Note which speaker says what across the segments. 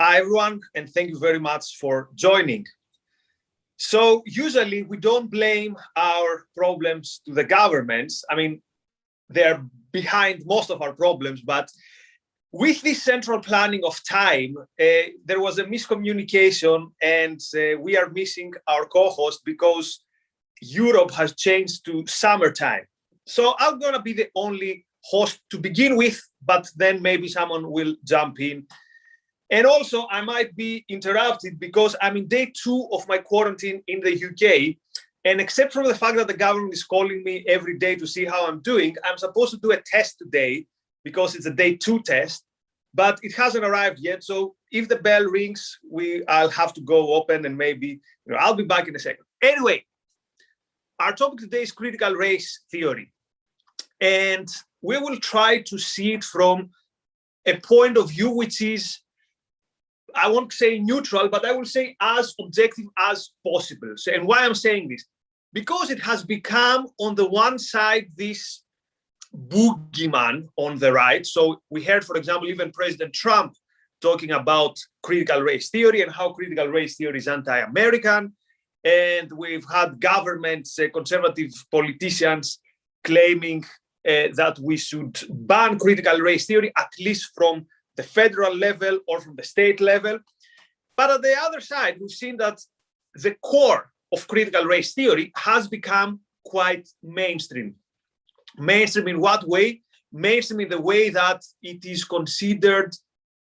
Speaker 1: Hi, everyone, and thank you very much for joining. So usually we don't blame our problems to the governments. I mean, they're behind most of our problems, but with this central planning of time, there was a miscommunication, and we are missing our co-host because Europe has changed to summertime. So I'm going to be the only host to begin with, but then maybe someone will jump in. And also, I might be interrupted because I'm in day 2 of my quarantine in the UK. And except for the fact that the government is calling me every day to see how I'm doing, I'm supposed to do a test today because it's a day 2 test, but it hasn't arrived yet. So if the bell rings, I'll have to go open and maybe I'll be back in a second. Anyway, our topic today is critical race theory. And we will try to see it from a point of view which is, I won't say neutral, but I will say as objective as possible. So, and why I'm saying this? Because it has become, on the one side, this boogeyman on the right. So we heard, for example, even President Trump talking about critical race theory and how critical race theory is anti-American. And we've had governments, conservative politicians claiming that we should ban critical race theory, at least from the federal level or from the state level. But at the other side, we've seen that the core of critical race theory has become quite mainstream. Mainstream in what way? Mainstream in the way that it is considered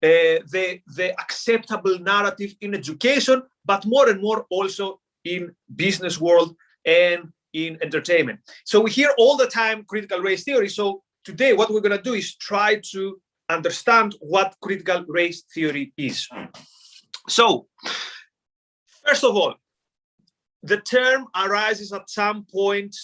Speaker 1: the acceptable narrative in education, but more and more also in business world and in entertainment. So we hear all the time critical race theory. So today what we're going to do is try to understand what critical race theory is. So, first of all, the term arises at some point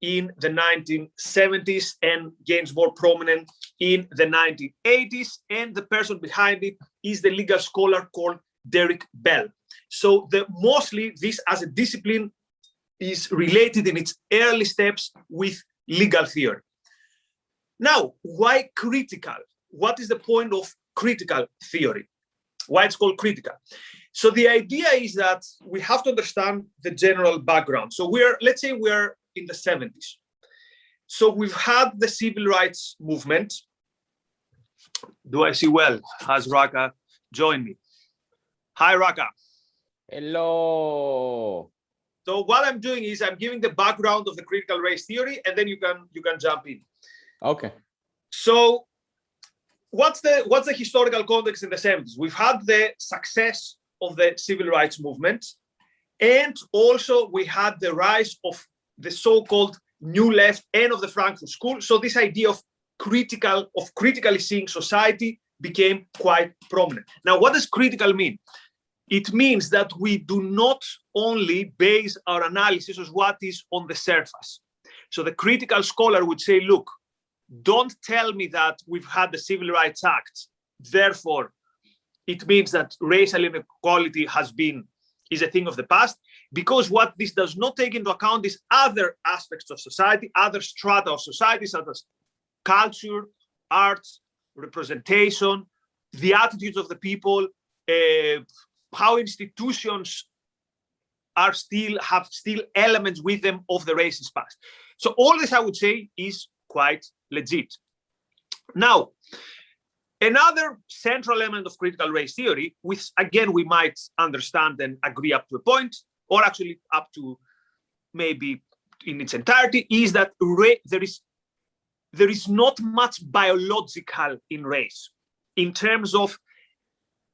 Speaker 1: in the 1970s and gains more prominence in the 1980s, and the person behind it is the legal scholar called Derek Bell. So mostly this as a discipline is related in its early steps with legal theory. Now, why critical? What is the point of critical theory? Why it's called critical? So the idea is that we have to understand the general background. So let's say we're in the 70s. So we've had the civil rights movement. Do I see well? Has Raka joined me? Hi, Raka.
Speaker 2: Hello.
Speaker 1: So what I'm doing is I'm giving the background of the critical race theory, and then you can jump in.
Speaker 2: Okay.
Speaker 1: So what's the historical context in the 70s? We've had the success of the civil rights movement, and also we had the rise of the so-called New Left and of the Frankfurt School. So this idea of critically seeing society became quite prominent. Now, what does critical mean? It means that we do not only base our analysis on what is on the surface. So the critical scholar would say, look, don't tell me that we've had the Civil Rights Act, therefore it means that racial inequality is a thing of the past, because what this does not take into account is other aspects of society, other strata of society, such as culture, arts, representation, the attitudes of the people, how institutions have still elements with them of the racist past. So all this, I would say, is quite legit. Now, another central element of critical race theory, which again we might understand and agree up to a point, or actually up to maybe in its entirety, is that there is not much biological in race, in terms of,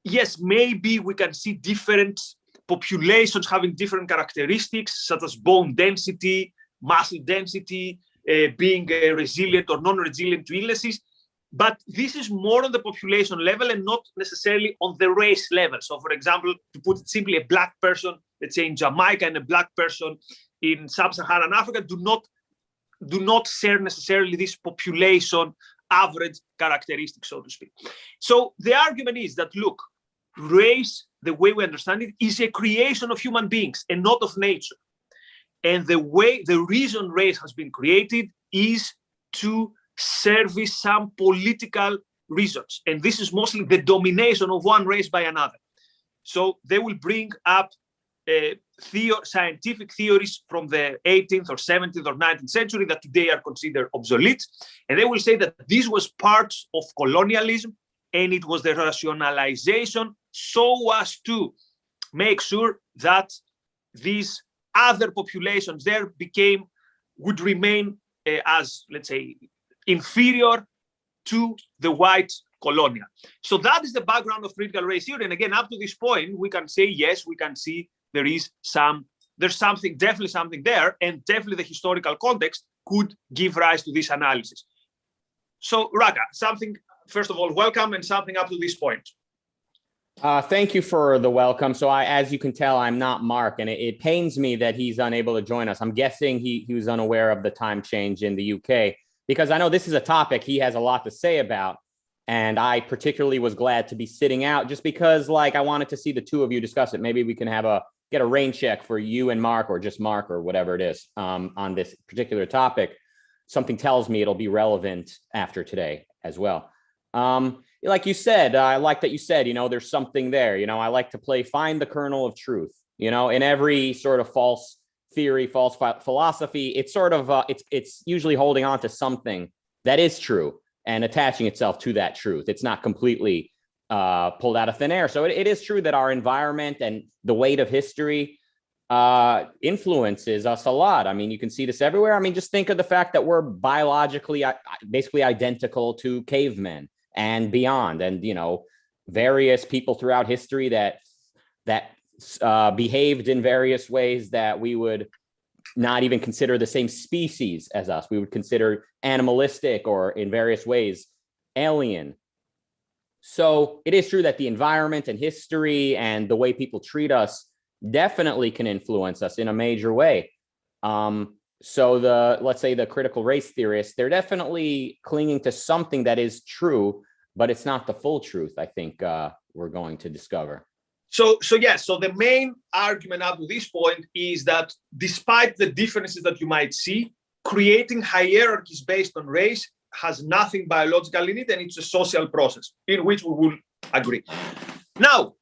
Speaker 1: yes, maybe we can see different populations having different characteristics, such as bone density, muscle density, being resilient or non-resilient to illnesses. But this is more on the population level and not necessarily on the race level. So, for example, to put it simply, a black person, let's say in Jamaica, and a black person in sub-Saharan Africa do not share necessarily this population average characteristic, so to speak. So the argument is that, look, race, the way we understand it, is a creation of human beings and not of nature. And the reason race has been created is to service some political reasons. And this is mostly the domination of one race by another. So they will bring up scientific theories from the 18th or 17th or 19th century that today are considered obsolete. And they will say that this was part of colonialism and it was the rationalization so as to make sure that these other populations there would remain as, let's say, inferior to the white colonial. So that is the background of critical race theory. And again, up to this point, we can say, yes, we can see there's definitely something there, and definitely the historical context could give rise to this analysis. So Raka, first of all, welcome, and something up to this point.
Speaker 2: Thank you for the welcome. So as you can tell, I'm not Mark, and it pains me that he's unable to join us. I'm guessing he was unaware of the time change in the UK, because I know this is a topic he has a lot to say about. And I particularly was glad to be sitting out just because, like, I wanted to see the two of you discuss it. Maybe we can get a rain check for you and Mark, or just Mark, or whatever it is, on this particular topic. Something tells me it'll be relevant after today as well. Like you said, I like that you said, there's something there. I like to find the kernel of truth. In every sort of false theory, false philosophy, it's sort of it's usually holding on to something that is true and attaching itself to that truth. It's not completely pulled out of thin air. So it is true that our environment and the weight of history influences us a lot. I mean, you can see this everywhere. I mean, just think of the fact that we're biologically basically identical to cavemen and beyond, and various people throughout history that behaved in various ways that we would not even consider the same species as us. We would consider animalistic, or in various ways alien. So it is true that the environment and history and the way people treat us definitely can influence us in a major way. So let's say the critical race theorists, they're definitely clinging to something that is true, but it's not the full truth, I think we're going to discover.
Speaker 1: So the main argument up to this point is that despite the differences that you might see, creating hierarchies based on race has nothing biological in it, and it's a social process in which we will agree. Now,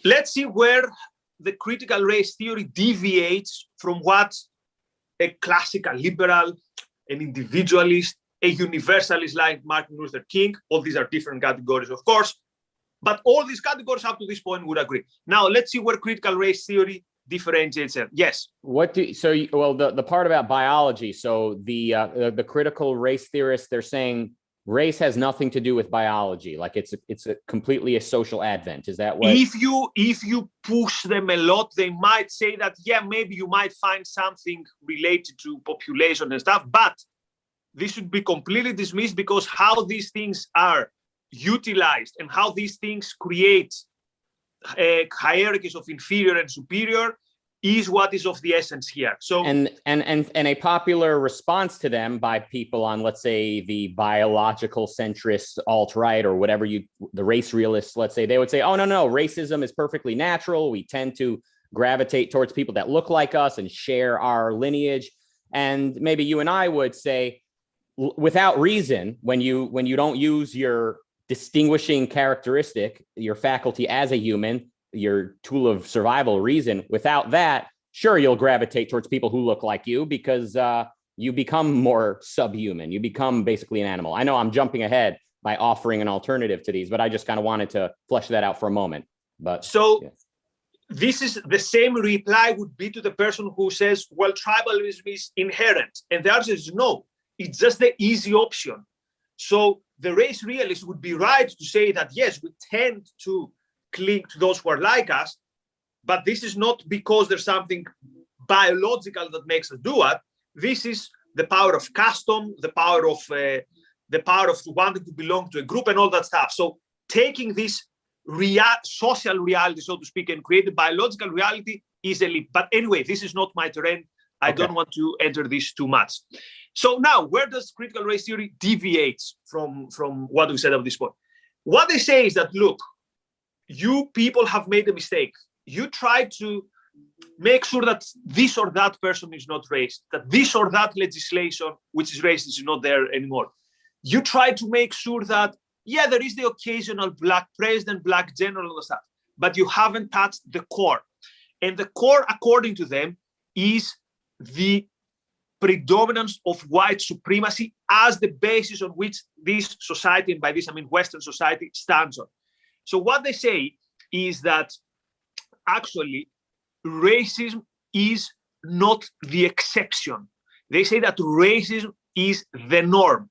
Speaker 1: let's see where the critical race theory deviates from what a classical liberal, an individualist, a universalist like Martin Luther King, all these are different categories, of course, but all these categories up to this point would agree. Now, let's see where critical race theory differentiates it. Yes.
Speaker 2: The part about biology. So the critical race theorists, they're saying race has nothing to do with biology. Like it's completely a social advent. Is that what?
Speaker 1: If you push them a lot, they might say that, yeah, maybe you might find something related to population and stuff, but this should be completely dismissed, because how these things are utilized and how these things create hierarchies of inferior and superior is what is of the essence here. So
Speaker 2: and a popular response to them by people on, let's say, the biological centrist alt-right, or whatever the race realists, let's say, they would say, oh, no, racism is perfectly natural. We tend to gravitate towards people that look like us and share our lineage. And maybe you and I would say, without reason, when you don't use your distinguishing characteristic, your faculty as a human, your tool of survival, reason, without that, sure, you'll gravitate towards people who look like you, because you become more subhuman. You become basically an animal. I know I'm jumping ahead by offering an alternative to these, but I just kind of wanted to flesh that out for a moment. But
Speaker 1: so
Speaker 2: yeah.
Speaker 1: This is the same reply would be to the person who says, well, tribalism is inherent. And the answer is no, it's just the easy option. So the race realist would be right to say that, yes, we tend to cling to those who are like us, but this is not because there's something biological that makes us do it. This is the power of custom, the power of wanting to belong to a group and all that stuff. So taking this social reality, so to speak, and create a biological reality is a leap. But anyway, this is not my terrain. I don't want to enter this too much. So now, where does critical race theory deviate from what we said at this point? What they say is that, look, you people have made a mistake. You try to make sure that this or that person is not racist, that this or that legislation, which is racist, is not there anymore. You try to make sure that Yeah, there is the occasional black president, black general, and stuff, but you haven't touched the core. And the core, according to them, is the predominance of white supremacy as the basis on which this society, and by this I mean Western society, stands on. So what they say is that actually racism is not the exception. They say that racism is the norm.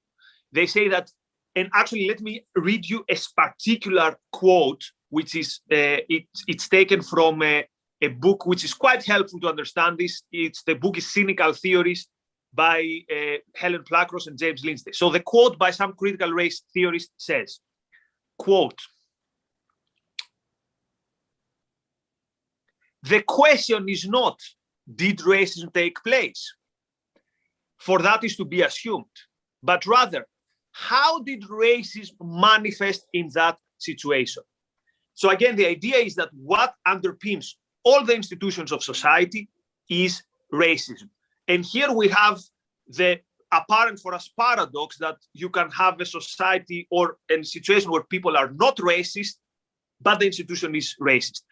Speaker 1: They say that, and actually let me read you a particular quote, which is, it's taken from a book which is quite helpful to understand this. The book is Cynical Theories by Helen Placros and James Lindsay. So the quote by some critical race theorist says, quote, "The question is not, did racism take place? For that is to be assumed, but rather, how did racism manifest in that situation?" So again, the idea is that what underpins all the institutions of society is racism. And here we have the apparent for us paradox that you can have a society or a situation where people are not racist, but the institution is racist.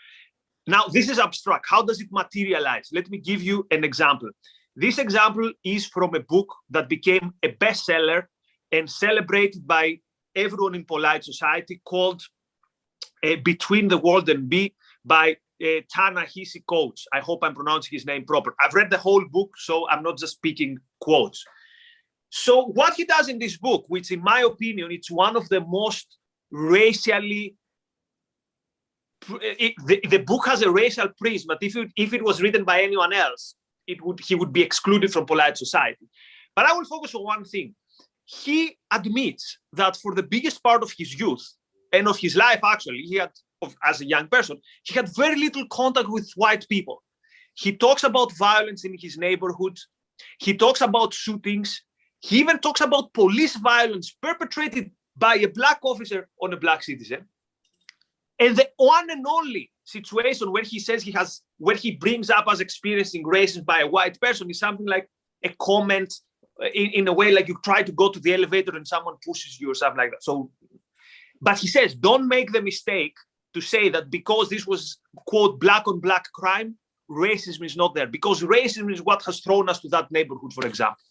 Speaker 1: Now, this is abstract. How does it materialize? Let me give you an example. This example is from a book that became a bestseller and celebrated by everyone in polite society, called Between the World and Me by Ta-Nehisi Coates. I hope I'm pronouncing his name proper. I've read the whole book, so I'm not just speaking quotes. So what he does in this book, which in my opinion, it's one of the most racially, the book has a racial prism, but if it was written by anyone else, he would be excluded from polite society. But I will focus on one thing. He admits that for the biggest part of his youth and of his life, actually, he had, as a young person, he had very little contact with white people. He talks about violence in his neighborhood. He talks about shootings. He even talks about police violence perpetrated by a black officer on a black citizen. And the one and only situation where he says where he brings up as experiencing racism by a white person is something like a comment in a way like you try to go to the elevator and someone pushes you or something like that. So, but he says, don't make the mistake to say that because this was, quote, black on black crime, racism is not there, because racism is what has thrown us to that neighborhood, for example.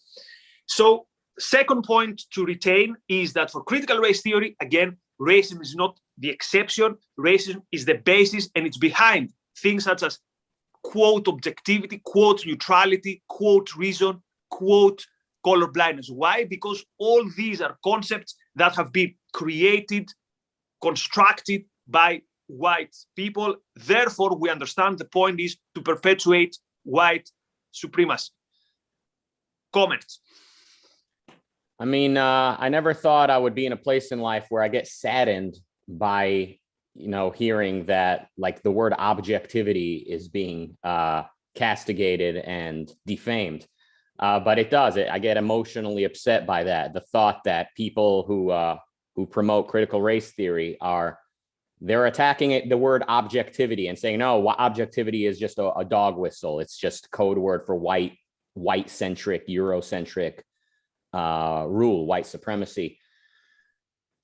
Speaker 1: So second point to retain is that for critical race theory, again, racism is not the exception. Racism is the basis, and it's behind things such as, quote, objectivity, quote, neutrality, quote, reason, quote, colorblindness. Why? Because all these are concepts that have been created, constructed by white people. Therefore, we understand the point is to perpetuate white supremacy. Comments?
Speaker 2: I mean, I never thought I would be in a place in life where I get saddened by, hearing that like the word objectivity is being castigated and defamed. But it does. I get emotionally upset by that. The thought that people who promote critical race theory they're attacking the word objectivity and saying, no, objectivity is just a dog whistle. It's just code word for white-centric, Eurocentric rule, white supremacy.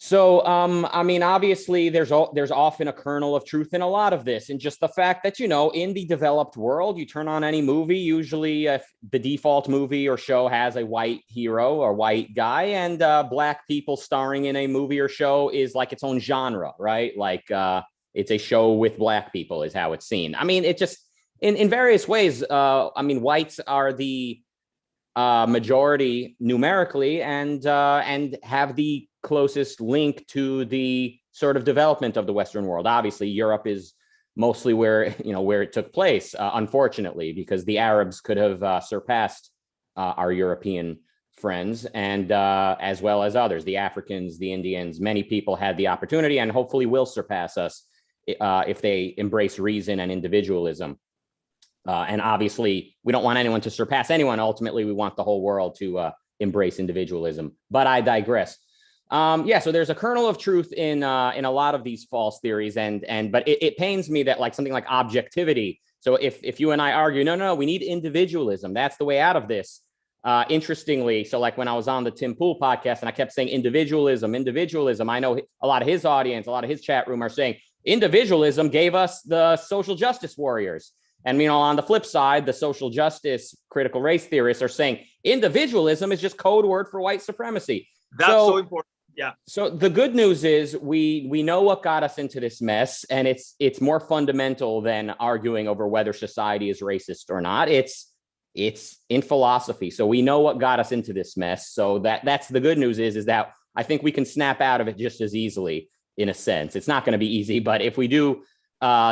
Speaker 2: So, I mean, obviously, there's often a kernel of truth in a lot of this, and just the fact that, in the developed world, you turn on any movie, usually the default movie or show has a white hero or white guy, and black people starring in a movie or show is like its own genre, right? Like it's a show with black people is how it's seen. I mean, it just in various ways. I mean, whites are the majority numerically and have the closest link to the sort of development of the Western world. Obviously, Europe is mostly where it took place, unfortunately, because the Arabs could have surpassed our European friends, and as well as others, the Africans, the Indians. Many people had the opportunity and hopefully will surpass us if they embrace reason and individualism. And obviously, we don't want anyone to surpass anyone. Ultimately, we want the whole world to embrace individualism. But I digress. So there's a kernel of truth in a lot of these false theories, but it pains me that like something like objectivity. So if you and I argue, no, we need individualism, that's the way out of this. Interestingly, so like when I was on the Tim Pool podcast and I kept saying individualism, I know a lot of his audience, a lot of his chat room are saying individualism gave us the social justice warriors. And, on the flip side, the social justice critical race theorists are saying individualism is just code word for white supremacy.
Speaker 1: That's so important. Yeah.
Speaker 2: So the good news is we know what got us into this mess, and it's more fundamental than arguing over whether society is racist or not. It's in philosophy. So we know what got us into this mess. So that's the good news is that I think we can snap out of it just as easily, in a sense. It's not going to be easy, but if we do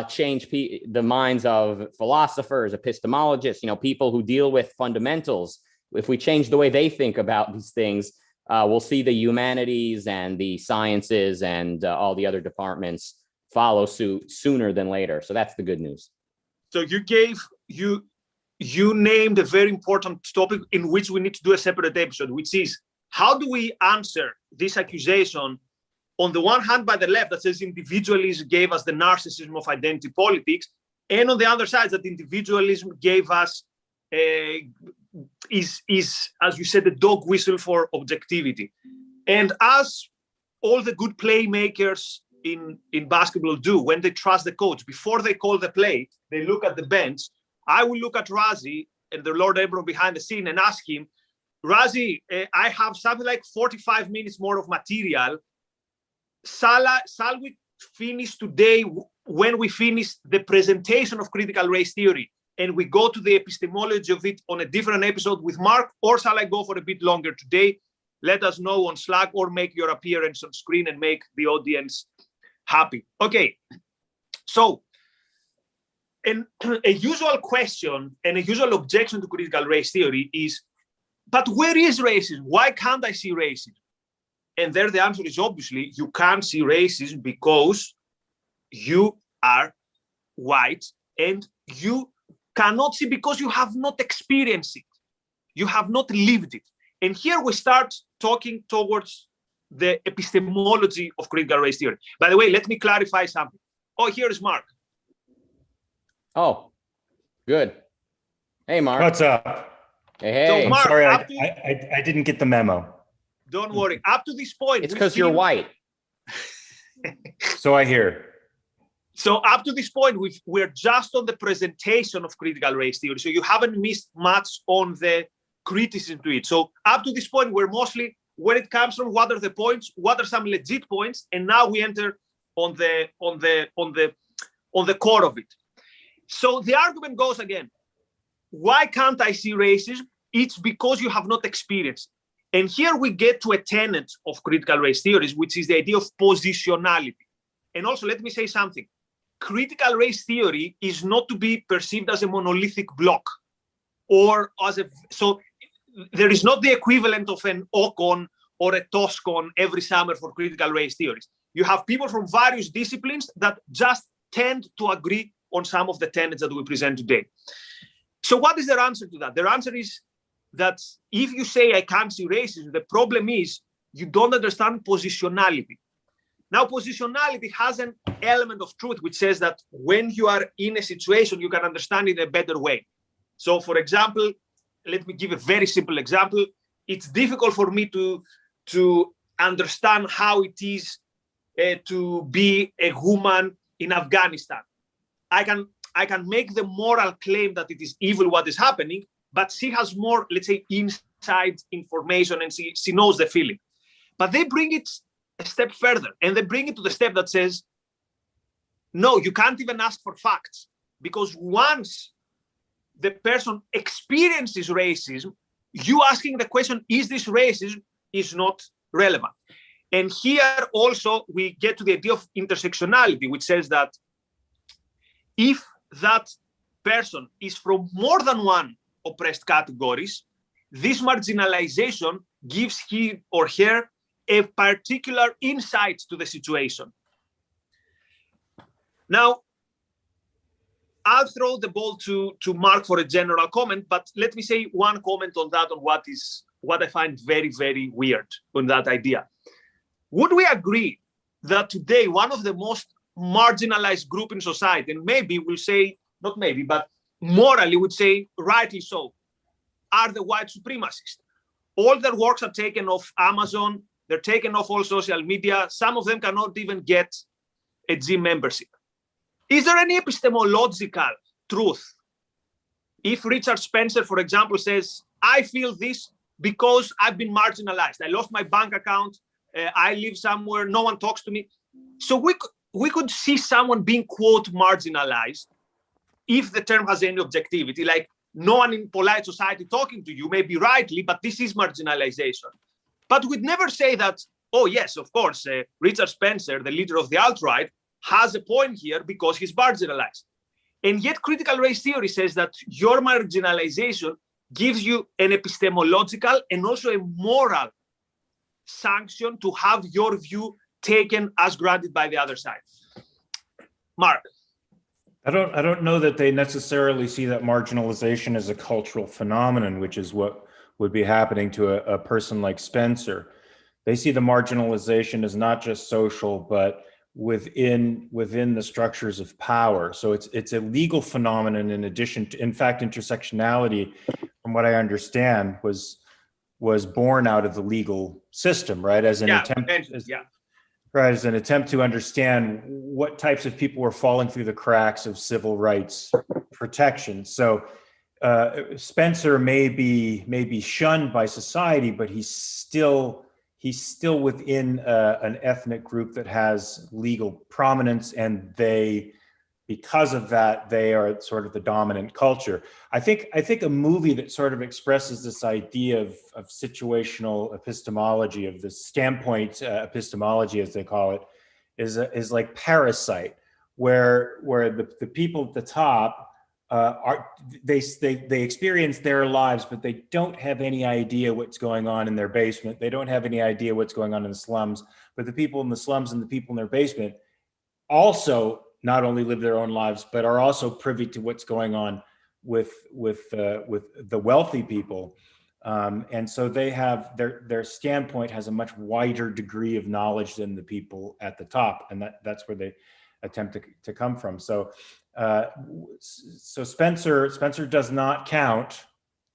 Speaker 2: change the minds of philosophers, epistemologists, people who deal with fundamentals, if we change the way they think about these things, we'll see the humanities and the sciences and all the other departments follow suit sooner than later. So that's the good news.
Speaker 1: So you named a very important topic in which we need to do a separate episode, which is how do we answer this accusation on the one hand by the left that says individualism gave us the narcissism of identity politics, and on the other side that individualism gave us is as you said the dog whistle for objectivity. And as all the good playmakers in basketball do, when they trust the coach before they call the play, they look at the bench. I will look at Razi and the Lord Abram behind the scene and ask him, Razi, I have something like 45 minutes more of material. Shall we finish today when we finish the presentation of critical race theory and we go to the epistemology of it on a different episode with Mark, or shall I go for a bit longer today? Let us know on Slack or make your appearance on screen and make the audience happy. Okay, so a usual question and a usual objection to critical race theory is, but where is racism? Why can't I see racism? And there the answer is obviously you can't see racism because you are white, and you cannot see because you have not experienced it. You have not lived it. And here we start talking towards the epistemology of critical race theory. By the way, let me clarify something. Oh, here is Mark.
Speaker 2: Oh, good. Hey, Mark.
Speaker 3: What's up?
Speaker 2: Hey.
Speaker 3: So, Mark, sorry, I didn't get the memo.
Speaker 1: Don't worry. Up to this point,
Speaker 2: it's because you're white.
Speaker 3: So I hear.
Speaker 1: So up to this point, we're just on the presentation of critical race theory. So you haven't missed much on the criticism to it. So up to this point, we're mostly where it comes from, what are the points, what are some legit points, and now we enter on the core of it. So the argument goes again, why can't I see racism? It's because you have not experienced it. And here we get to a tenet of critical race theories, which is the idea of positionality. And also, let me say something. Critical race theory is not to be perceived as a monolithic block, or so there is not the equivalent of an Ocon or a Toscon every summer for critical race theories. You have people from various disciplines that just tend to agree on some of the tenets that we present today. So what is their answer to that? Their answer is that if you say I can't see racism, the problem is you don't understand positionality. Now, positionality has an element of truth which says that when you are in a situation, you can understand it in a better way. So, for example, let me give a very simple example. It's difficult for me to understand how it is to be a woman in Afghanistan. I can make the moral claim that it is evil what is happening, but she has more, let's say, inside information and she knows the feeling. But they bring it a step further, and they bring it to the step that says, no, you can't even ask for facts, because once the person experiences racism, you asking the question, is this racism, is not relevant. And here also we get to the idea of intersectionality, which says that if that person is from more than one oppressed categories, this marginalization gives he or her a particular insight to the situation. Now, I'll throw the ball to Mark for a general comment, but let me say one comment on that, on what I find very, very weird on that idea. Would we agree that today one of the most marginalized group in society, and maybe we'll say, not maybe, but morally would say rightly so, are the white supremacists. All their works are taken off Amazon. They're taken off all social media. Some of them cannot even get a gym membership. Is there any epistemological truth? If Richard Spencer, for example, says, I feel this because I've been marginalized. I lost my bank account. I live somewhere. No one talks to me. So we could see someone being, quote, marginalized if the term has any objectivity, like no one in polite society talking to you, maybe rightly, but this is marginalization. But we'd never say that, oh, yes, of course, Richard Spencer, the leader of the alt-right, has a point here because he's marginalized. And yet critical race theory says that your marginalization gives you an epistemological and also a moral sanction to have your view taken as granted by the other side. Mark.
Speaker 3: I don't know that they necessarily see that marginalization as a cultural phenomenon, which is what would be happening to a person like Spencer. They see the marginalization as not just social, but within the structures of power. So it's a legal phenomenon in addition to, in fact, intersectionality, from what I understand, was born out of the legal system, right? As an attempt to understand what types of people were falling through the cracks of civil rights protection. So Spencer may be shunned by society, but he's still within an ethnic group that has legal prominence, and because of that, they are sort of the dominant culture. I think a movie that sort of expresses this idea of situational epistemology, of the standpoint epistemology, as they call it, is like Parasite, where the people at the top they experience their lives, but they don't have any idea what's going on in their basement. They don't have any idea what's going on in the slums, but the people in the slums and the people in their basement also not only live their own lives, but are also privy to what's going on with the wealthy people. And so they have their standpoint has a much wider degree of knowledge than the people at the top. And that's where they attempt to come from. So Spencer does not count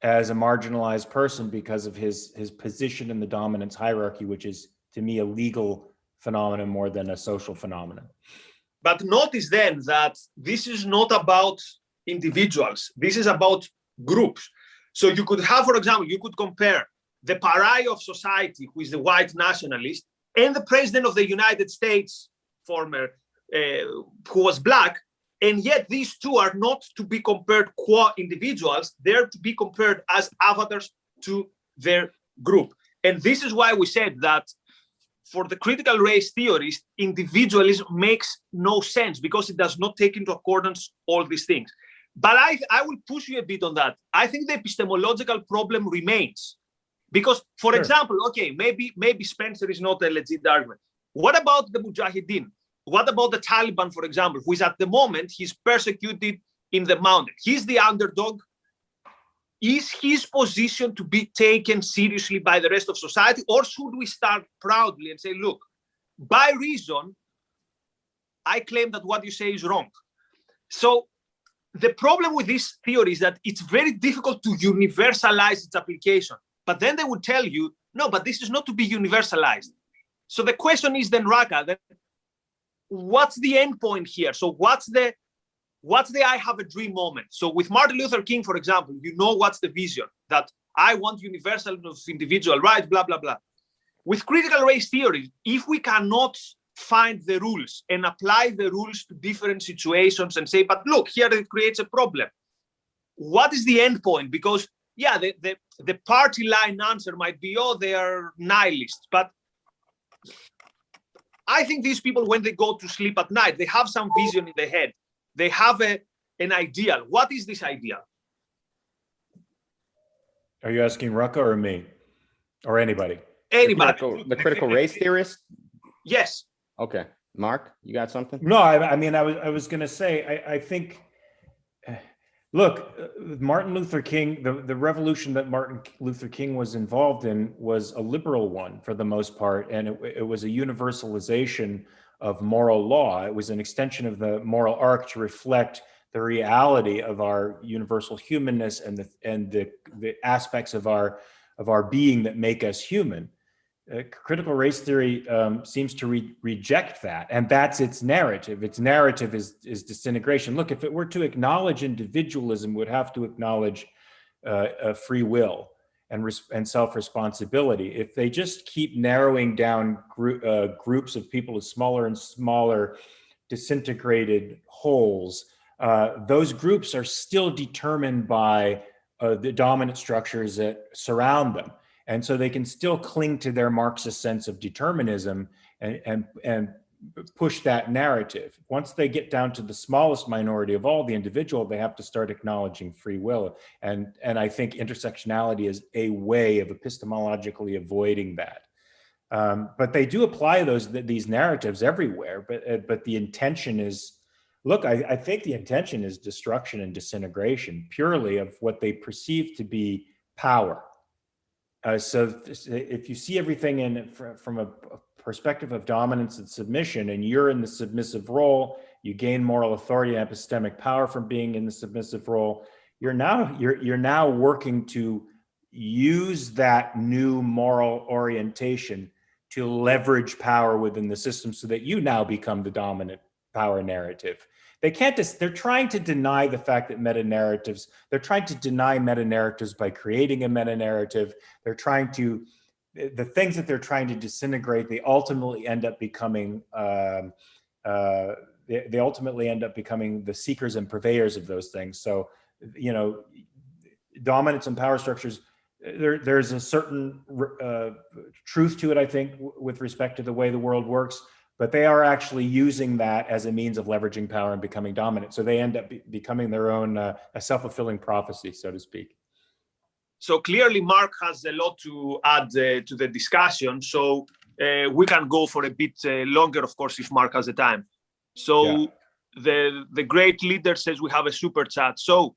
Speaker 3: as a marginalized person because of his position in the dominance hierarchy, which is, to me, a legal phenomenon more than a social phenomenon.
Speaker 1: But notice then that this is not about individuals. This is about groups. So you could have, for example, you could compare the pariah of society, who is the white nationalist, and the president of the United States, former, who was black. And yet these two are not to be compared qua individuals. They're to be compared as avatars to their group. And this is why we said that for the critical race theorists, individualism makes no sense because it does not take into accordance all these things. But I will push you a bit on that. I think the epistemological problem remains. Because, for example, okay, maybe Spencer is not a legit argument. What about the Mujahideen? What about the Taliban, for example, who is at the moment, he's persecuted in the mountain. He's the underdog. Is his position to be taken seriously by the rest of society? Or should we start proudly and say, look, by reason, I claim that what you say is wrong. So the problem with this theory is that it's very difficult to universalize its application. But then they would tell you, no, but this is not to be universalized. So the question is then, Raka, then what's the end point here? So what's the I have a dream moment? So with Martin Luther King, for example, you know what's the vision, that I want universal of individual rights, blah, blah, blah. With critical race theory, if we cannot find the rules and apply the rules to different situations and say, but look, here it creates a problem. What is the end point? Because, yeah, the party line answer might be, oh, they are nihilists. But I think these people, when they go to sleep at night, they have some vision in their head. They have an ideal. What is this ideal?
Speaker 3: Are you asking Rucka or me? Or anybody?
Speaker 1: Anybody.
Speaker 2: The critical race theorist?
Speaker 1: Yes.
Speaker 2: Okay. Mark, you got something?
Speaker 3: No, I mean, I was going to say, I think, look, Martin Luther King, the revolution that Martin Luther King was involved in was a liberal one for the most part. And it was a universalization of moral law. It was an extension of the moral arc to reflect the reality of our universal humanness and the aspects of our being that make us human. Critical race theory seems to reject that, and that's its narrative. Its narrative is disintegration. Look, if it were to acknowledge individualism, it would have to acknowledge free will and self-responsibility. If they just keep narrowing down groups of people to smaller and smaller disintegrated wholes, those groups are still determined by the dominant structures that surround them. And so they can still cling to their Marxist sense of determinism and push that narrative. Once they get down to the smallest minority of all, the individual, they have to start acknowledging free will. And I think intersectionality is a way of epistemologically avoiding that. But they do apply these narratives everywhere. But the intention is, look, I think the intention is destruction and disintegration, purely of what they perceive to be power. So if you see everything from a perspective of dominance and submission, and you're in the submissive role, you gain moral authority and epistemic power from being in the submissive role. You're now working to use that new moral orientation to leverage power within the system, so that you now become the dominant power narrative. They can't they're trying to deny the fact that they're trying to deny meta-narratives by creating a meta-narrative. They're trying to, the things that they're trying to disintegrate, they ultimately end up becoming, they ultimately end up becoming the seekers and purveyors of those things. So, dominance and power structures, there's a certain truth to it, I think, with respect to the way the world works. But they are actually using that as a means of leveraging power and becoming dominant. So they end up becoming their own a self-fulfilling prophecy, so to speak.
Speaker 1: So clearly, Mark has a lot to add to the discussion. So we can go for a bit longer, of course, if Mark has the time. So yeah. The great leader says we have a super chat. So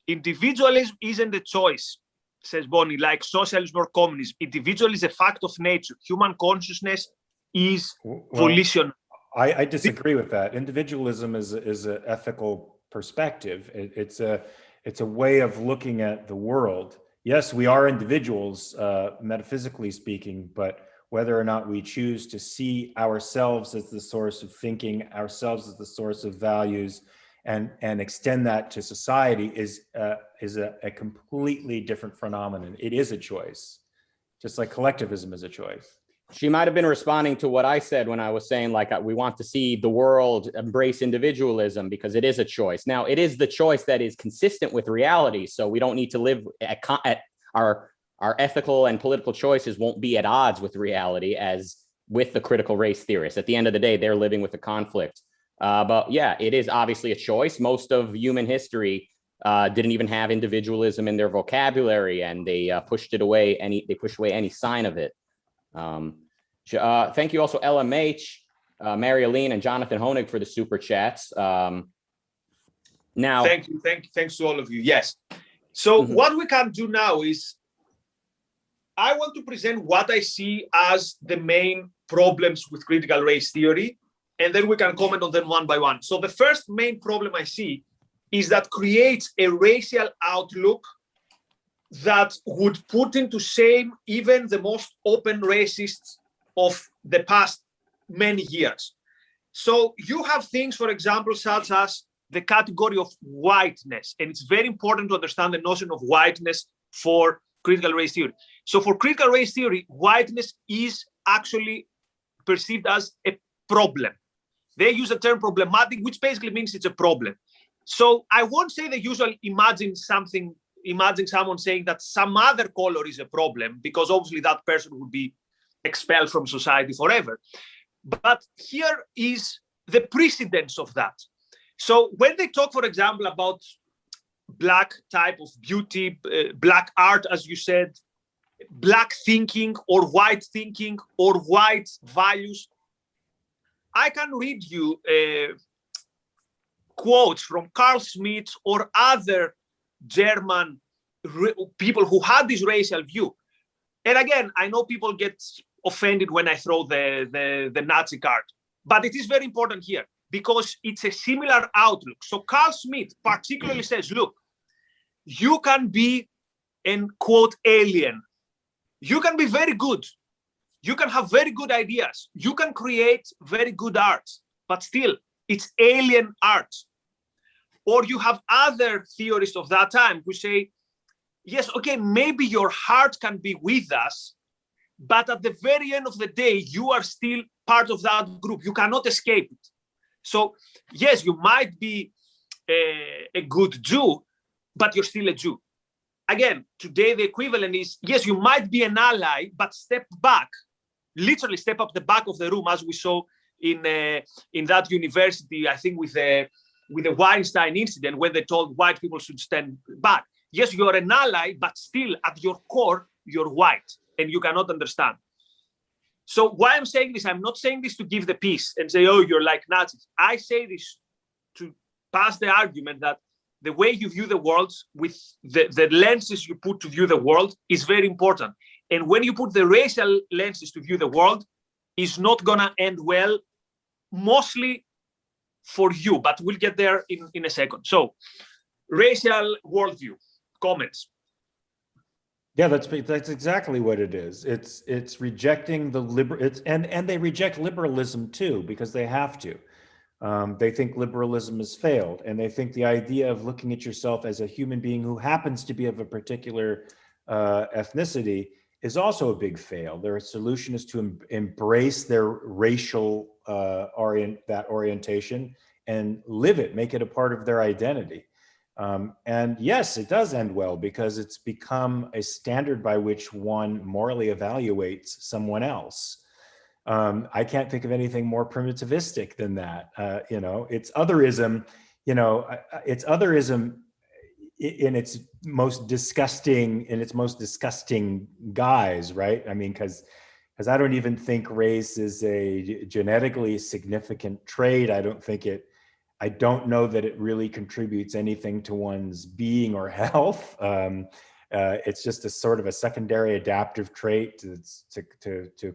Speaker 1: individualism isn't a choice, says Bonnie, like socialism or communism. Individualism is a fact of nature. Human consciousness is volition.
Speaker 3: I disagree with that. Individualism is an ethical perspective. It's a way of looking at the world. Yes, we are individuals, metaphysically speaking, but whether or not we choose to see ourselves as the source of thinking, ourselves as the source of values, and extend that to society is a completely different phenomenon. It is a choice, just like collectivism is a choice.
Speaker 2: She might have been responding to what I said when I was saying, like, we want to see the world embrace individualism because it is a choice. Now, it is the choice that is consistent with reality. So we don't need to live at our ethical and political choices won't be at odds with reality as with the critical race theorists. At the end of the day, they're living with the conflict. But yeah, it is obviously a choice. Most of human history didn't even have individualism in their vocabulary, and they pushed it away. They pushed away any sign of it. Thank you also LMH, Mary Aline, and Jonathan Honig for the super chats. Now,
Speaker 1: thanks to all of you. Yes. So what we can do now is, I want to present what I see as the main problems with critical race theory, and then we can comment on them one by one. So the first main problem I see is that creates a racial outlook that would put into shame even the most open racists of the past many years. So you have things, for example, such as the category of whiteness. And it's very important to understand the notion of whiteness for critical race theory. So for critical race theory, whiteness is actually perceived as a problem. They use the term problematic, which basically means it's a problem. So I won't say the usual imagine someone saying that some other color is a problem, because obviously that person would be expelled from society forever. But here is the precedence of that. So when they talk, for example, about black type of beauty, black art, as you said, black thinking or white values, I can read you quotes from Carl Schmitt or other German people who had this racial view. And again, I know people get offended when I throw the Nazi card, but it is very important here. because it's a similar outlook. So Carl Smith particularly says, look, you can be an quote alien. You can be very good. You can have very good ideas. You can create very good art, but still it's alien art. Or you have other theorists of that time who say, yes, okay, maybe your heart can be with us, but at the very end of the day, you are still part of that group. You cannot escape it. So yes, you might be a good Jew, but you're still a Jew. Again, today the equivalent is, yes, you might be an ally, but step back, literally step up the back of the room, as we saw in that university, I think with the Weinstein incident, when they told white people should stand back. Yes, you're an ally, but still at your core, you're white and you cannot understand. So why I'm saying this, I'm not saying this to give the peace and say, oh, you're like Nazis. I say this to pass the argument that the way you view the world with the lenses you put to view the world is very important. And when you put the racial lenses to view the world, it's not gonna end well, mostly for you, but we'll get there in a second. So racial worldview, comments.
Speaker 3: Yeah, that's exactly what it is. It's rejecting the and they reject liberalism too, because they have to. They think liberalism has failed, and they think the idea of looking at yourself as a human being who happens to be of a particular ethnicity is also a big fail. Their solution is to embrace their racial orientation and live it, make it a part of their identity. And yes, it does end well, because it's become a standard by which one morally evaluates someone else. I can't think of anything more primitivistic than that. It's otherism. It's otherism in its most disgusting guise, right? I mean, because I don't even think race is a genetically significant trait. I don't know that it really contributes anything to one's being or health. It's just a sort of a secondary adaptive trait to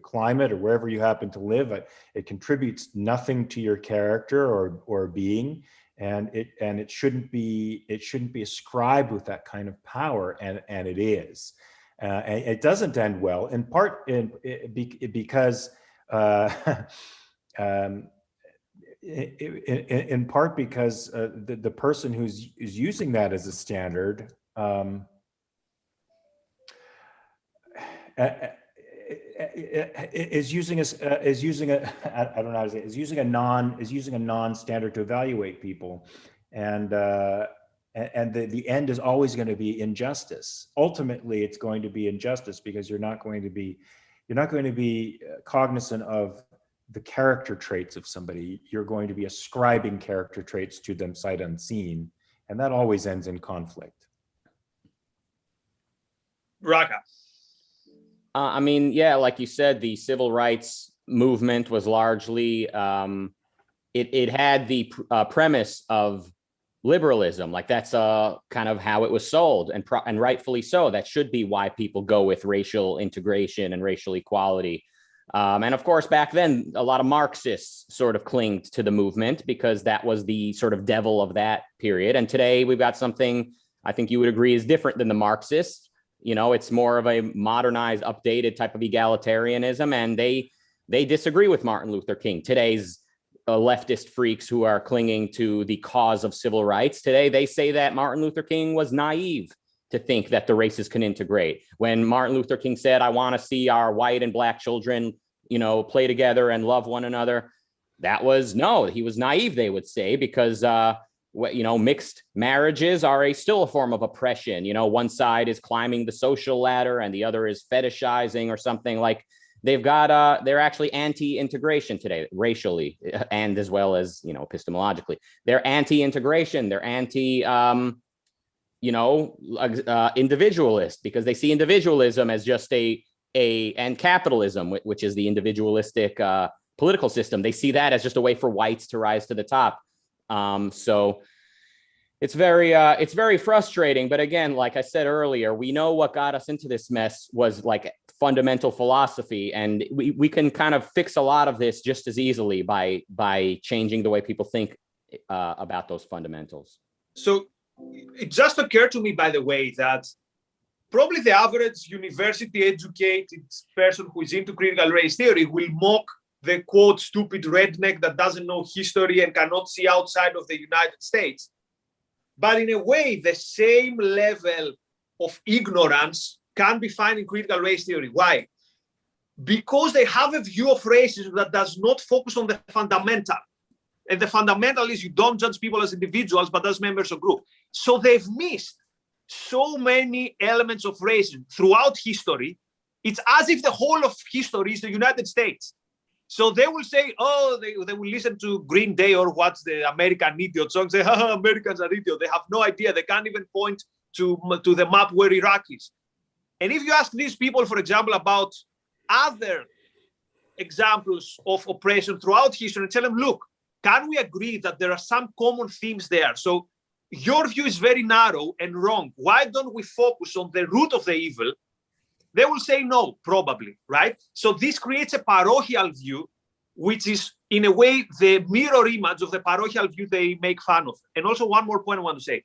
Speaker 3: climate or wherever you happen to live. It contributes nothing to your character or being, and it shouldn't be ascribed with that kind of power, and it is. And it doesn't end well, in part because in part because the person who's using that as a standard is using a non-standard to evaluate people, and the end is always going to be injustice. Ultimately, it's going to be injustice, because you're not going to be cognizant of the character traits of somebody. You're going to be ascribing character traits to them sight unseen, and that always ends in conflict.
Speaker 1: Raka.
Speaker 2: I mean, yeah, like you said, the civil rights movement was largely, it had the premise of liberalism. Like, that's kind of how it was sold, and rightfully so. That should be why people go with racial integration and racial equality. And of course, back then, a lot of Marxists sort of clinged to the movement, because that was the sort of devil of that period. And today we've got something I think you would agree is different than the Marxists. It's more of a modernized, updated type of egalitarianism, and they disagree with Martin Luther King. Today's leftist freaks who are clinging to the cause of civil rights today, they say that Martin Luther King was naive to think that the races can integrate. When Martin Luther King said, I want to see our white and black children, play together and love one another, he was naive, they would say, because mixed marriages are still a form of oppression. One side is climbing the social ladder and the other is fetishizing or something. Like, they're actually anti-integration today, racially, and as well as, epistemologically. They're anti-integration. They're individualist, because they see individualism as just and capitalism, which is the individualistic political system. They see that as just a way for whites to rise to the top. So it's very frustrating. But again, like I said earlier, we know what got us into this mess was like fundamental philosophy. And we can kind of fix a lot of this just as easily by changing the way people think about those fundamentals.
Speaker 1: So it just occurred to me, by the way, that probably the average university educated person who is into critical race theory will mock the quote stupid redneck that doesn't know history and cannot see outside of the United States. But in a way, the same level of ignorance can be found in critical race theory. Why? Because they have a view of racism that does not focus on the fundamental. And the fundamental is you don't judge people as individuals, but as members of group. So they've missed so many elements of racism throughout history. It's as if the whole of history is the United States. So they will say, oh, they will listen to Green Day or what's the American Idiot song, say, oh, Americans are idiots. They have no idea. They can't even point to the map where Iraq is. And if you ask these people, for example, about other examples of oppression throughout history and tell them, look, can we agree that there are some common themes there? So your view is very narrow and wrong. Why don't we focus on the root of the evil? They will say no, probably, right? So this creates a parochial view, which is in a way the mirror image of the parochial view they make fun of. And also one more point I want to say.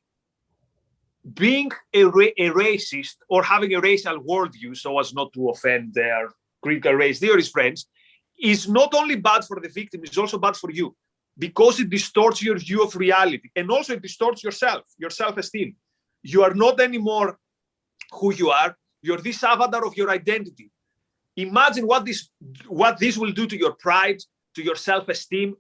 Speaker 1: Being a racist or having a racial worldview, so as not to offend their critical race theorist friends, is not only bad for the victim, it's also bad for you because it distorts your view of reality. And also it distorts yourself, your self-esteem. You are not anymore who you are. You're this avatar of your identity. Imagine what this will do to your pride, to your self-esteem,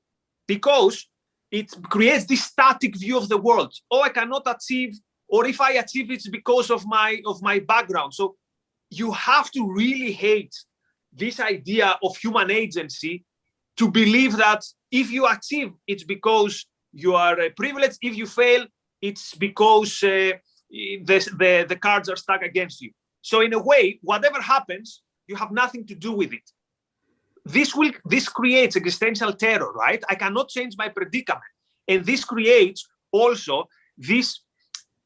Speaker 1: because it creates this static view of the world. Oh, I cannot achieve, or if I achieve, it's because of my background. So you have to really hate this idea of human agency to believe that if you achieve, it's because you are privileged. If you fail, it's because the cards are stacked against you. So in a way, whatever happens, you have nothing to do with it. This creates existential terror, right? I cannot change my predicament. And this creates also this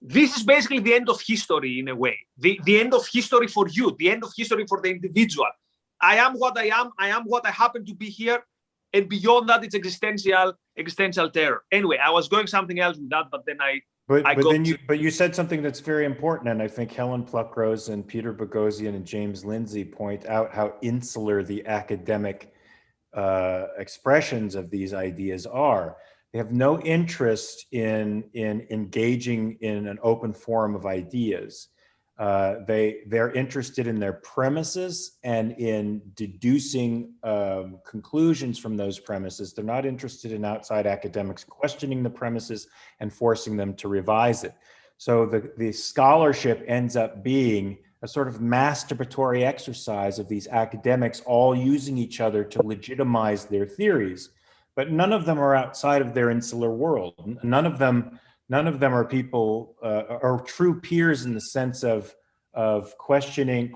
Speaker 1: is basically the end of history in a way. The end of history for you, the end of history for the individual. I am what I am what I happen to be here. And beyond that, it's existential terror. Anyway, I was going something else with that, but then But
Speaker 3: you said something that's very important, and I think Helen Pluckrose and Peter Boghossian and James Lindsay point out how insular the academic expressions of these ideas are. They have no interest in engaging in an open forum of ideas. They're interested in their premises and in deducing conclusions from those premises. They're not interested in outside academics questioning the premises and forcing them to revise it. So the scholarship ends up being a sort of masturbatory exercise of these academics all using each other to legitimize their theories. But none of them are outside of their insular world. None of them are people or true peers in the sense of questioning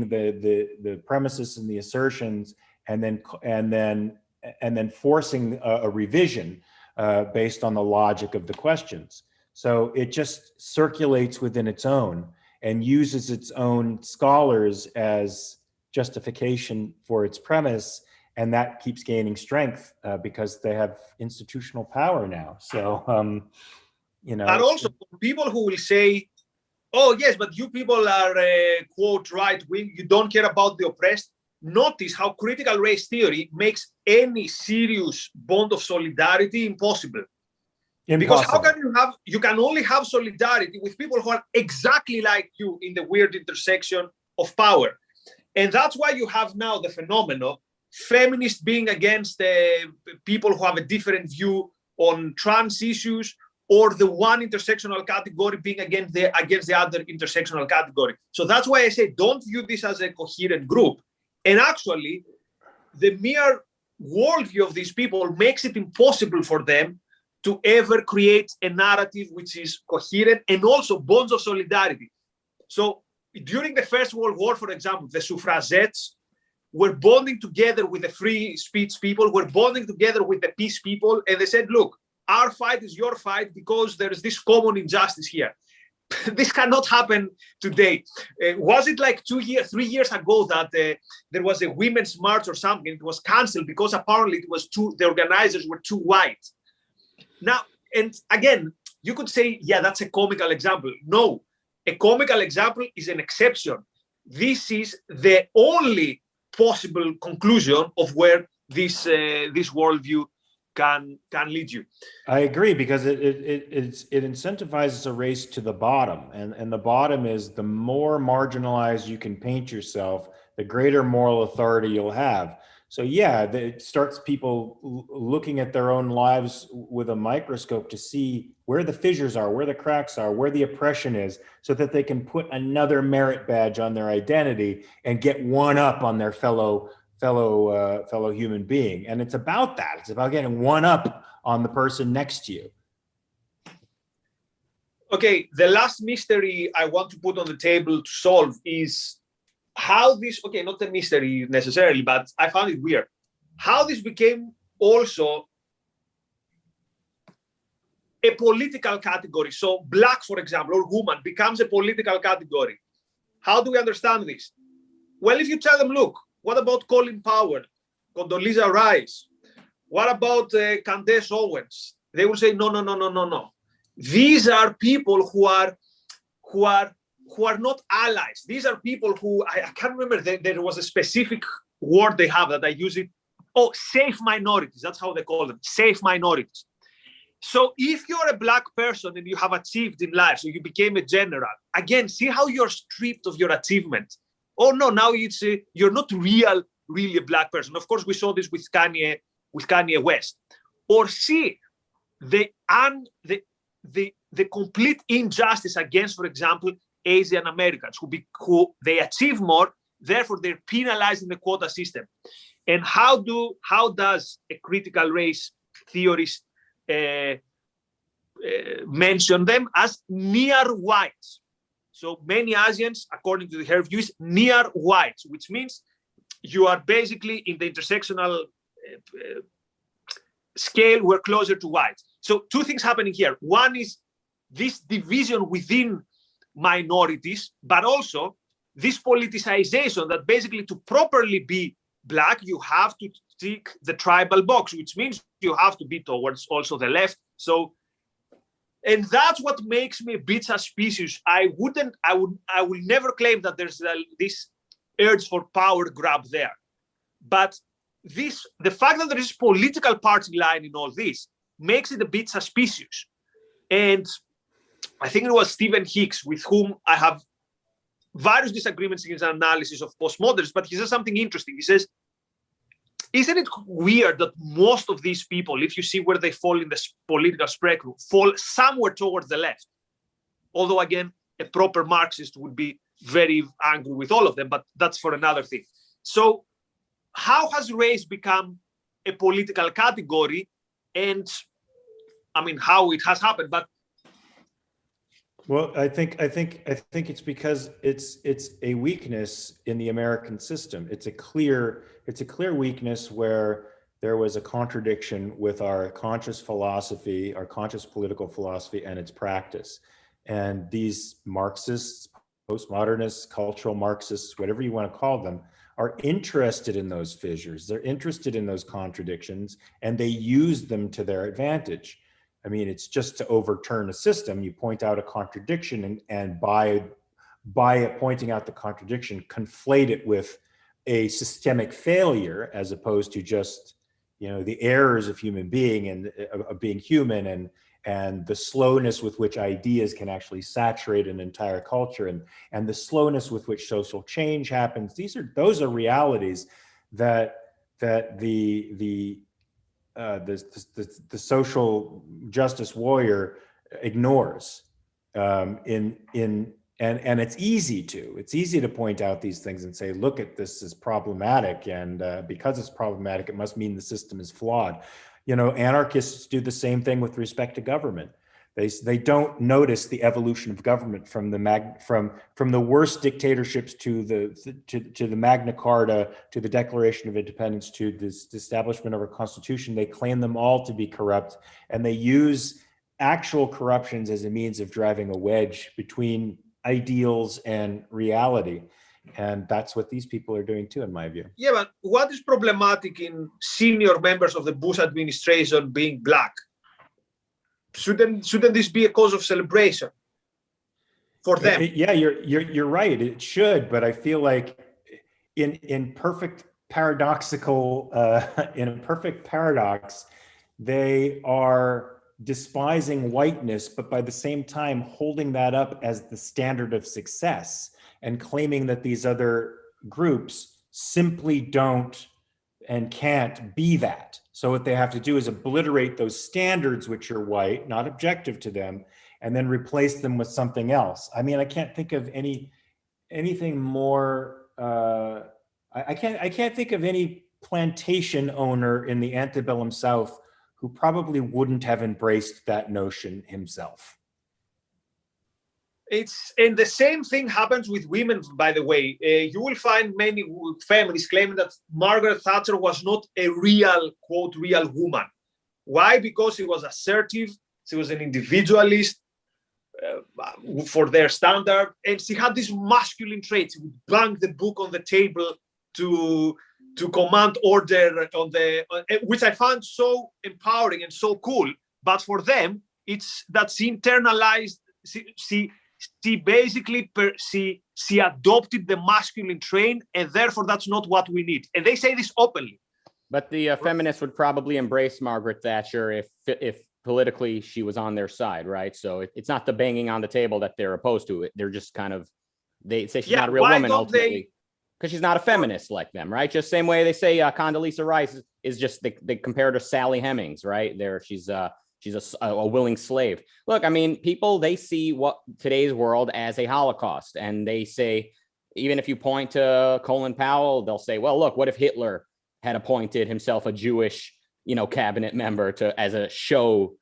Speaker 3: the premises and the assertions, and then forcing a revision based on the logic of the questions. So it just circulates within its own and uses its own scholars as justification for its premise. And that keeps gaining strength because they have institutional power now. So,
Speaker 1: But also people who will say, oh, yes, but you people are, quote, right-wing, you don't care about the oppressed. Notice how critical race theory makes any serious bond of solidarity impossible. Because how can you can only have solidarity with people who are exactly like you in the weird intersection of power. And that's why you have now the phenomenon feminists being against people who have a different view on trans issues, or the one intersectional category being against the other intersectional category. So that's why I say don't view this as a coherent group. And actually, the mere worldview of these people makes it impossible for them to ever create a narrative which is coherent and also bonds of solidarity. So during the First World War, for example, the suffragettes were bonding together with the free speech people, were bonding together with the peace people, and they said, look, our fight is your fight because there is this common injustice here. this cannot happen today. Was it like 3 years ago that there was a women's march or something? It was canceled because apparently the organizers were too white. Now, and again, you could say, yeah, that's a comical example. No, a comical example is an exception. This is the only possible conclusion of where this worldview can lead you.
Speaker 3: I agree, because it incentivizes a race to the bottom, and the bottom is the more marginalized you can paint yourself, the greater moral authority you'll have. So yeah, it starts people looking at their own lives with a microscope to see where the fissures are, where the cracks are, where the oppression is, so that they can put another merit badge on their identity and get one up on their fellow human being. And it's about that. It's about getting one up on the person next to you.
Speaker 1: Okay, the last mystery I want to put on the table to solve is how this, okay, not a mystery necessarily, but I found it weird, how this became also a political category. So black, for example, or woman becomes a political category. How do we understand this? Well, if you tell them, look, what about Colin Powell, Condoleezza Rice? What about Candace Owens? They will say, no. These are people who are not allies. These are people who, I can't remember, there was a specific word they have that I use it. Oh, safe minorities. That's how they call them, safe minorities. So if you're a black person and you have achieved in life, so you became a general, again, see how you're stripped of your achievement. Oh no, now it's you're not really a black person. Of course, we saw this with Kanye West. Or see the complete injustice against, for example, Asian Americans who they achieve more, therefore they're penalized in the quota system. And how does a critical race theorist mention them? As near whites. So many Asians, according to her views, near whites, which means you are basically in the intersectional scale, we're closer to whites. So two things happening here. One is this division within minorities, but also this politicization that basically to properly be black, you have to tick the tribal box, which means you have to be towards also the left. So, and that's what makes me a bit suspicious. I will never claim that there's this urge for power grab there. But the fact that there is political party line in all this makes it a bit suspicious. And I think it was Stephen Hicks, with whom I have various disagreements in his analysis of postmodernism, but he says something interesting. He says, isn't it weird that most of these people, if you see where they fall in the political spectrum, fall somewhere towards the left? Although, again, a proper Marxist would be very angry with all of them, but that's for another thing. So how has race become a political category? And I mean, how it has happened, but
Speaker 3: well, I think it's because it's a weakness in the American system. It's a clear weakness where there was a contradiction with our conscious philosophy, our conscious political philosophy, and its practice. And these Marxists, postmodernists, cultural Marxists, whatever you want to call them, are interested in those fissures. They're interested in those contradictions, and they use them to their advantage. I mean, it's just to overturn a system. You point out a contradiction, and by it pointing out the contradiction, conflate it with a systemic failure, as opposed to just, the errors of human being and of being human, and the slowness with which ideas can actually saturate an entire culture, and the slowness with which social change happens. Those are realities that the social justice warrior ignores, and it's easy to point out these things and say, look at this as problematic, and because it's problematic, it must mean the system is flawed. Anarchists do the same thing with respect to government. They don't notice the evolution of government from the worst dictatorships to the Magna Carta, to the Declaration of Independence, to the establishment of our Constitution. They claim them all to be corrupt, and they use actual corruptions as a means of driving a wedge between ideals and reality. And that's what these people are doing too, in my view.
Speaker 1: Yeah, but what is problematic in senior members of the Bush administration being black? Shouldn't this be a cause of celebration for them?
Speaker 3: Yeah, you're right. It should, but I feel like in perfect paradoxical, in a perfect paradox, they are despising whiteness, but by the same time holding that up as the standard of success and claiming that these other groups simply don't and can't be that. So what they have to do is obliterate those standards, which are white, not objective to them, and then replace them with something else. I mean, I can't think of anything more. I can't think of any plantation owner in the antebellum South who probably wouldn't have embraced that notion himself.
Speaker 1: And the same thing happens with women, by the way. You will find many families claiming that Margaret Thatcher was not a real, quote, real woman. Why? Because she was assertive, she was an individualist for their standard, and she had these masculine traits. She would bang the book on the table to command order which I found so empowering and so cool. But for them, it's that she internalized, she basically she adopted the masculine trait, and therefore that's not what we need. And they say this openly.
Speaker 2: But the feminists would probably embrace Margaret Thatcher if politically she was on their side, right? So it's not the banging on the table that they're opposed to. They're just kind of, they say she's not a real woman ultimately because she's not a feminist like them, right? Just same way they say Condoleezza Rice is just they compare her to Sally Hemings, right? She's a willing slave. Look, I mean, people, they see what today's world as a Holocaust, and they say, even if you point to Colin Powell, they'll say, well, look, what if Hitler had appointed himself a Jewish, cabinet member as a show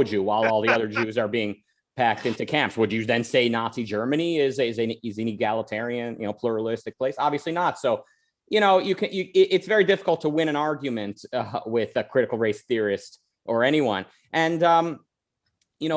Speaker 2: Jew while all the other Jews are being packed into camps? Would you then say Nazi Germany is an egalitarian, pluralistic place? Obviously not. So, it's very difficult to win an argument with a critical race theorist or anyone. And,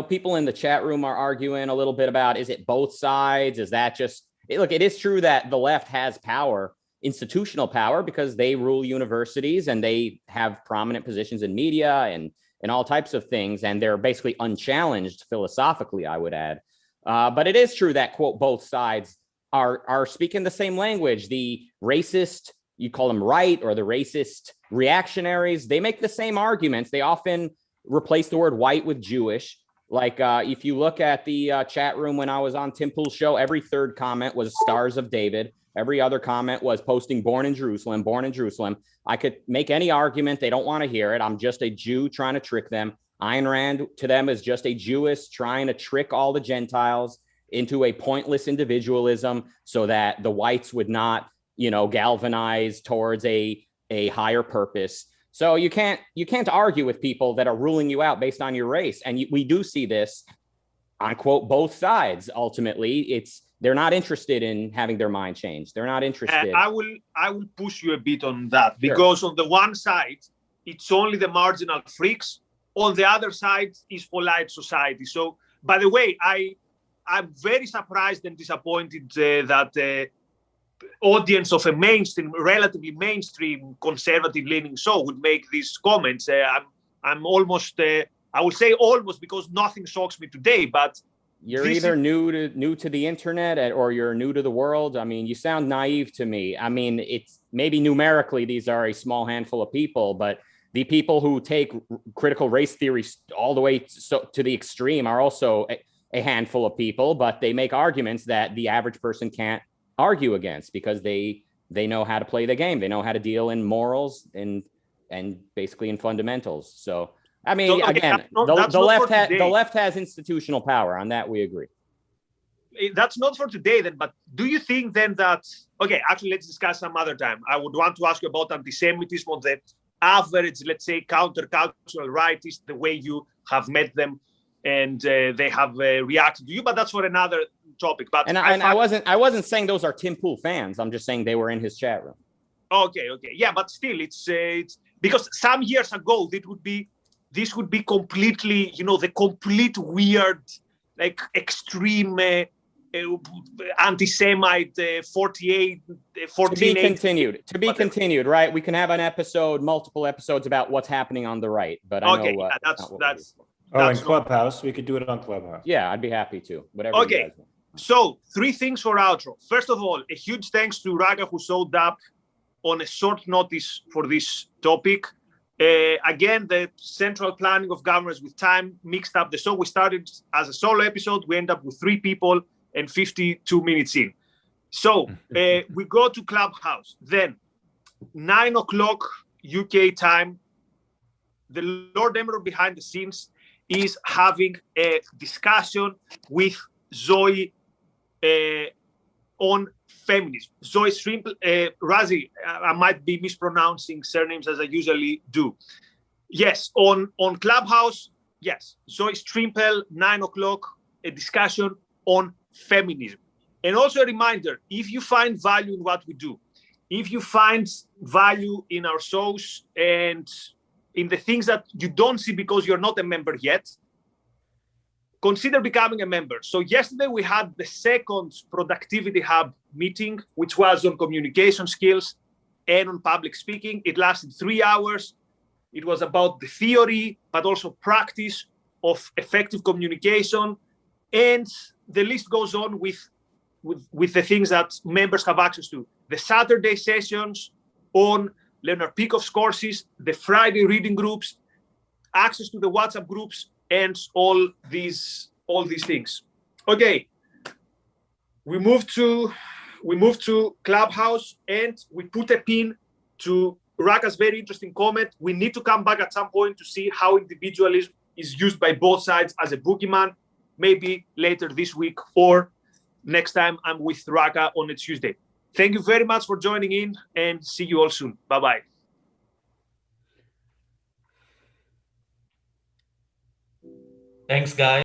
Speaker 2: people in the chat room are arguing a little bit about, is it both sides? Is that just, look, it is true that the left has power, institutional power, because they rule universities and they have prominent positions in media and all types of things. And they're basically unchallenged philosophically, I would add. But it is true that, quote, both sides are speaking the same language. The racist, you call them right, or the racist reactionaries, they make the same arguments. They often replace the word white with Jewish. Like if you look at the chat room when I was on Tim Pool's show, every third comment was Stars of David. Every other comment was posting born in Jerusalem, born in Jerusalem. I could make any argument. They don't want to hear it. I'm just a Jew trying to trick them. Ayn Rand to them is just a Jewess trying to trick all the Gentiles into a pointless individualism so that the whites would not, galvanize towards a higher purpose. So you can't argue with people that are ruling you out based on your race. And we do see this on, quote, both sides. Ultimately, they're not interested in having their mind changed. They're not interested.
Speaker 1: I will push you a bit on that, because on the one side, it's only the marginal freaks. On the other side is polite society. So, by the way, I'm very surprised and disappointed that audience of a relatively mainstream conservative-leaning show would make these comments. I'm almost, I would say almost, because nothing shocks me today, but
Speaker 2: you're either new to the internet or you're new to the world. I mean, you sound naive to me. I mean, it's maybe numerically these are a small handful of people, but the people who take critical race theory all the way to the extreme are also a handful of people, but they make arguments that the average person can't argue against because they know how to play the game. They know how to deal in morals and basically in fundamentals. So, I mean, again, the left has institutional power. On that, we agree.
Speaker 1: That's not for today then, but do you think then that, okay, actually, let's discuss some other time. I would want to ask you about anti-Semitism on the average, let's say, countercultural rightists, the way you have met them and they have reacted to you, but that's for another topic. But I wasn't saying those are Tim Pool fans. I'm just saying they were in his chat room. Okay. Yeah, but still, it's because some years ago, this would be completely, the complete weird, like extreme anti-Semite 48, 14.
Speaker 2: To be continued, right? We can have multiple episodes about what's happening on the right, but I know
Speaker 1: that's
Speaker 3: in Clubhouse, we could do it on Clubhouse.
Speaker 2: Yeah, I'd be happy to. Whatever you guys want.
Speaker 1: So 3 things for outro. First of all, a huge thanks to Raka who showed up on a short notice for this topic. Again, the central planning of governments with time mixed up the show. We started as a solo episode. We end up with 3 people and 52 minutes in. So we go to Clubhouse. Then 9 o'clock UK time, the Lord Emperor behind the scenes is having a discussion with Zoe on feminism. Zoe Strimple, Razi, I might be mispronouncing surnames as I usually do. Yes, on Clubhouse, yes. Zoe Strimple, 9 o'clock, a discussion on feminism. And also a reminder, if you find value in what we do, if you find value in our shows and in the things that you don't see because you're not a member yet, consider becoming a member. So yesterday we had the second Productivity Hub meeting, which was on communication skills and on public speaking. It lasted 3 hours. It was about the theory, but also practice of effective communication. And the list goes on with the things that members have access to. The Saturday sessions on Leonard Peikoff's courses, the Friday reading groups, access to the WhatsApp groups, and all these things. Okay, we move to Clubhouse and we put a pin to Raka's very interesting comment. We need to come back at some point to see how individualism is used by both sides as a boogeyman, maybe later this week or next time I'm with Raka on a Tuesday. Thank you very much for joining in and see you all soon. Bye-bye.
Speaker 4: Thanks, guys.